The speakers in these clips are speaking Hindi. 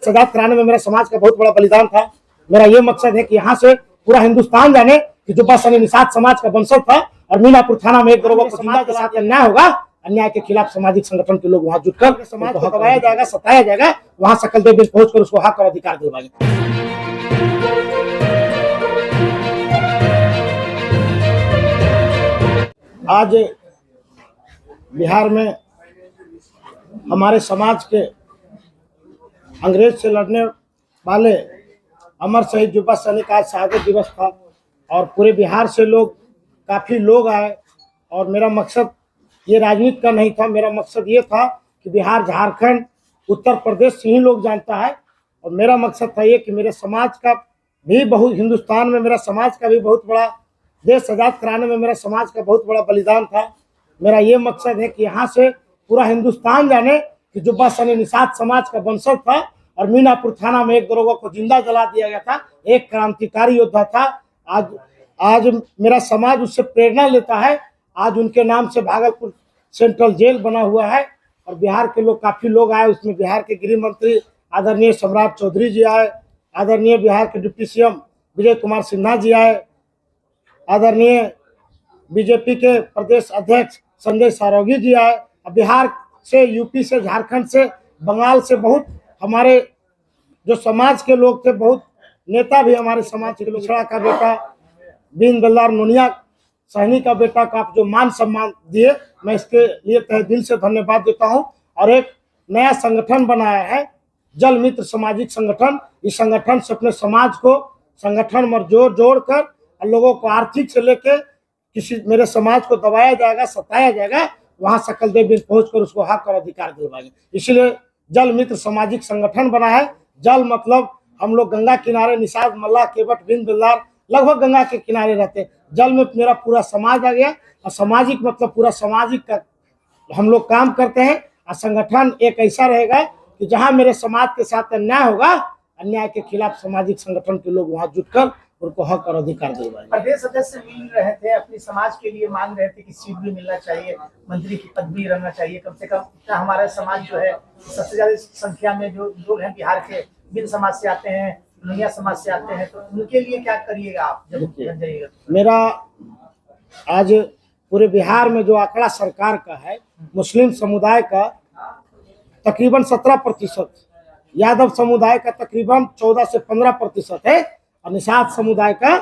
सजात कराने में मेरा समाज का बहुत बड़ा बलिदान था। मेरा ये मकसद है कि यहाँ से पूरा हिंदुस्तान जाने कि जुब्बा सनी निषाद समाज का वंशज था और मीनापुर थाना में एक दरोगा को जिंदा के साथ अन्याय होगा। अन्याय के खिलाफ सामाजिक संगठन के लोग वहां जुटकर समाज को दबाया जाएगा, सताया जाएगा, वहां सकलदेव बिल पहुंचकर उसको हक और अधिकार दिलवाएंगे। आज बिहार में हमारे समाज के अंग्रेज से लड़ने वाले अमर शहीद जुब्बा सैनिक का आज शहादत दिवस था और पूरे बिहार से काफ़ी लोग आए। और मेरा मकसद ये राजनीति का नहीं था, मेरा मकसद ये था कि बिहार, झारखंड, उत्तर प्रदेश से ही लोग जानता है। और मेरा मकसद था ये कि मेरे समाज का भी बहुत, हिंदुस्तान में मेरा समाज का भी बहुत बड़ा, देश आज़ाद कराने में मेरा समाज का बहुत बड़ा बलिदान था। मेरा ये मकसद है कि यहाँ से पूरा हिंदुस्तान जाने कि जुब्बा सनी निषाद समाज का वंशज था और मीनापुर थाना में एक दरोगा को जिंदा जला दिया गया था। एक क्रांतिकारी योद्धा था। आज मेरा समाज उससे प्रेरणा लेता है। आज उनके नाम से भागलपुर सेंट्रल जेल बना हुआ है और बिहार के लोग, काफ़ी लोग आए। उसमें बिहार के गृह मंत्री आदरणीय सम्राट चौधरी जी आए, आदरणीय बिहार के डिप्टी सीएम विजय कुमार सिन्हा जी आए, आदरणीय बीजेपी के प्रदेश अध्यक्ष संजय सारोगी जी आए। बिहार से, यूपी से, झारखंड से, बंगाल से बहुत हमारे जो समाज के लोग थे, बहुत नेता भी हमारे समाज के, पिछड़ा का बेटा दीनदयाल नोनिया सहनी का बेटा का आप जो मान सम्मान दिए, मैं इसके लिए तहे दिल से धन्यवाद देता हूं। और एक नया संगठन बनाया है, जल मित्र सामाजिक संगठन। इस संगठन से अपने समाज को संगठन में जोड़कर लोगों को आर्थिक से लेके किसी, मेरे समाज को दबाया जाएगा, सताया जाएगा, वहां सकलदेव बिल पहुंचकर उसको हक और अधिकार दिलवाएंगे। इसलिए जल मित्र सामाजिक संगठन बना है। जल मतलब हम लोग गंगा किनारे, निषाद, मल्लाह, केवट, बिंदबिल्लार लगभग गंगा के किनारे रहते। जल में मेरा पूरा समाज आ गया और सामाजिक मतलब पूरा सामाजिक का हम लोग काम करते हैं। और संगठन एक ऐसा रहेगा कि जहां मेरे समाज के साथ अन्याय होगा, अन्याय के खिलाफ सामाजिक संगठन के लोग वहां जुटकर उनको हक और अधिकार दिलवाएंगे। प्रदेश सदस्य मिल रहे थे, अपनी समाज के लिए मांग रहे थे कि सीट भी मिलना चाहिए, मंत्री की पद भी रहना चाहिए, कम से कम इतना हमारा समाज जो है, सबसे ज्यादा संख्या में जो लोग हैं बिहार के, बिन समाज से आते हैं, नैया समाज से आते हैं, तो उनके लिए क्या करिएगा आप जब बन जाइएगा? मेरा आज पूरे बिहार में जो आंकड़ा सरकार का है, मुस्लिम समुदाय का तकरीबन 17%, यादव समुदाय का तकरीबन 14 से 15% है और निषाद समुदाय का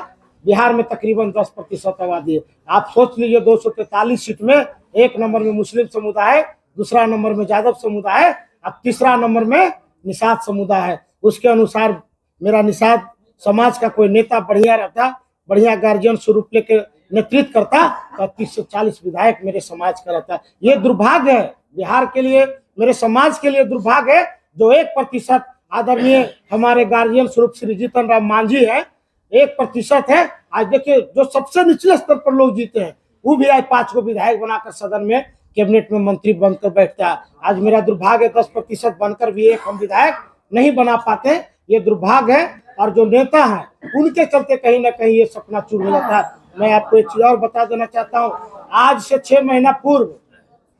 बिहार में तकरीबन 10% आबादी है। आप सोच लीजिए, 243 सीट में एक नंबर में मुस्लिम समुदाय है, दूसरा नंबर में यादव समुदाय है और तीसरा नंबर में निषाद समुदाय है। उसके अनुसार मेरा निषाद समाज का कोई नेता बढ़िया रहता, बढ़िया गार्जियन स्वरूप लेके नेतृत्व करता, तो 30 से 40 विधायक मेरे समाज का रहता। ये दुर्भाग्य है बिहार के लिए, मेरे समाज के लिए दुर्भाग्य है जो 1% आदरणीय हमारे गार्जियन स्वरूप श्री जीतन राम मांझी है, 1% है। आज देखिए, जो सबसे निचले स्तर पर लोग जीते हैं वो भी आज 5 को विधायक बनाकर सदन में, कैबिनेट में मंत्री बनकर बैठता है। आज मेरा दुर्भाग्य 10% बनकर भी एक हम विधायक नहीं बना पाते, ये दुर्भाग्य है। और जो नेता है उनके चलते कहीं ना कहीं ये सपना चूर हो जाता है। मैं आपको एक चीज और बता देना चाहता हूँ, आज से 6 महीना पूर्व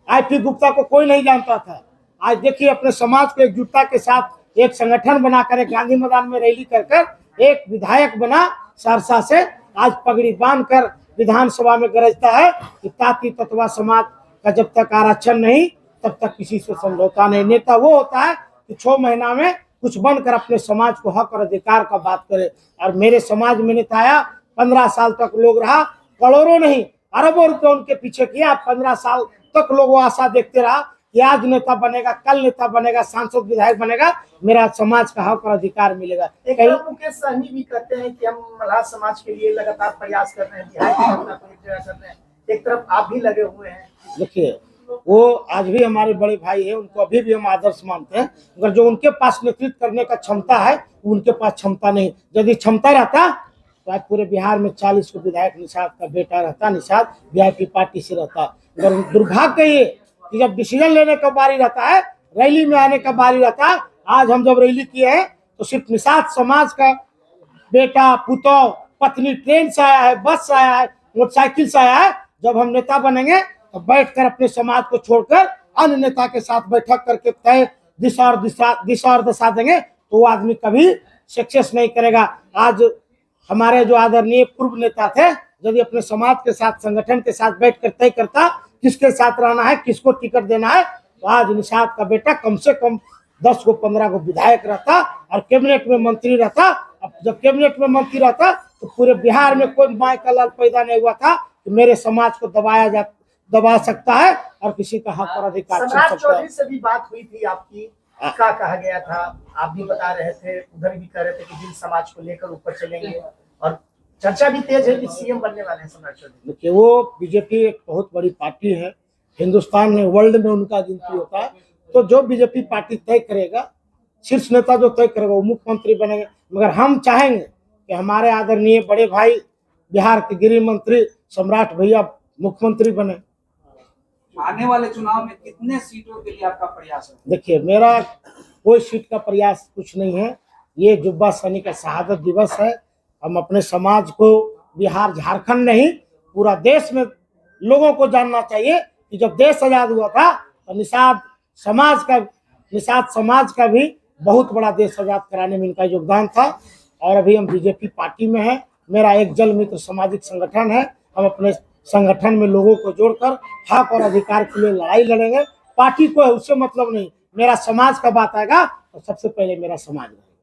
IP गुप्ता को कोई नहीं जानता था। आज देखिए, अपने समाज को एकजुटता के साथ एक संगठन बनाकर एक गांधी मैदान में रैली कर एक विधायक बना सहरसा से, आज पगड़ी बांधकर विधानसभा में गरजता है कि ताती तत्वा समाज का जब तक आरक्षण नहीं तब तक किसी से समझौता नहीं। नेता वो होता है कि 6 महीना में कुछ बनकर अपने समाज को हक और अधिकार का बात करे। और मेरे समाज में नेता आया, 15 साल तक लोग रहा, करोड़ों नहीं अरबों रुपए उनके पीछे किया। 15 साल तक लोग वो आशा देखते रहा कि आज नेता बनेगा, कल नेता बनेगा, सांसद विधायक बनेगा, मेरा समाज का हक और अधिकार मिलेगा। एक तरफ मुकेश सहनी भी कहते हैं कि हम मल्लाह समाज के लिए लगातार प्रयास कर रहे हैं, कर रहे हैं, एक तरफ आप भी लगे हुए हैं। देखिए, वो आज भी हमारे बड़े भाई है, उनको अभी भी हम आदर्श मानते हैं, मगर जो उनके पास नेतृत्व करने का क्षमता है उनके पास क्षमता नहीं। यदि क्षमता रहता तो आज पूरे बिहार में 40 को विधायक निषाद का बेटा रहता, निषाद VIP पार्टी से रहता। मगर दुर्भाग्य ये कि जब डिसीजन लेने का बारी रहता है, रैली में आने का बारी रहता है, आज हम जब रैली किए हैं तो सिर्फ निषाद समाज का बेटा, पुतौ, पत्नी ट्रेन से आया है, बस से आया है, मोटरसाइकिल से आया है। जब हम नेता बनेंगे तो बैठकर अपने समाज को छोड़कर अन्य नेता के साथ बैठक करके तय दिशा और दशा देंगे। तो वो आदमी कभी सक्सेस नहीं करेगा। आज हमारे जो आदरणीय पूर्व नेता थे, यदि अपने समाज के साथ, संगठन के साथ बैठ कर तय करता किसके साथ रहना है, किसको टिकट देना है, तो आज निषाद का बेटा कम से कम 10 को 15 को विधायक रहता और कैबिनेट में मंत्री रहता। अब जब कैबिनेट में मंत्री रहता तो पूरे बिहार में कोई माय का लाल पैदा नहीं हुआ था कि मेरे समाज को दबा सकता है और किसी का हक और अधिकार छीन सम्राट सकता है। चौधरी से भी बात हुई थी आपकी, क्या कहा गया था? आप भी बता रहे थे, उधर भी कह रहे थे कि जिन समाज को लेकर ऊपर चलेंगे, और चर्चा भी तेज है कि सीएम बनने वाले हैं सम्राट चौधरी। देखिए, वो बीजेपी एक बहुत बड़ी पार्टी है, हिंदुस्तान में, वर्ल्ड में उनका गिनती होता है। तो जो बीजेपी पार्टी तय करेगा, शीर्ष नेता जो तय करेगा वो मुख्यमंत्री बनेंगे। मगर हम चाहेंगे कि हमारे आदरणीय बड़े भाई बिहार के गृह मंत्री सम्राट भैया मुख्यमंत्री बने। आने वाले चुनाव में कितने सीटों के लिए आपका प्रयास है? देखिए, मेरा कोई सीट का प्रयास कुछ नहीं है। ये जुब्बा सैनिक का शहादत दिवस है। हम अपने समाज को बिहार झारखंड नहीं, पूरा देश में लोगों को जानना चाहिए कि जब देश आजाद हुआ था तो निषाद समाज का भी बहुत बड़ा देश आजाद कराने में इनका योगदान था। और अभी हम बीजेपी पार्टी में हैं। मेरा एक जल मित्र सामाजिक संगठन है। हम अपने संगठन में लोगों को जोड़कर हक और अधिकार के लिए लड़ाई लड़ेंगे। पार्टी को है उससे मतलब नहीं, मेरा समाज का बात आएगा तो सबसे पहले मेरा समाज है।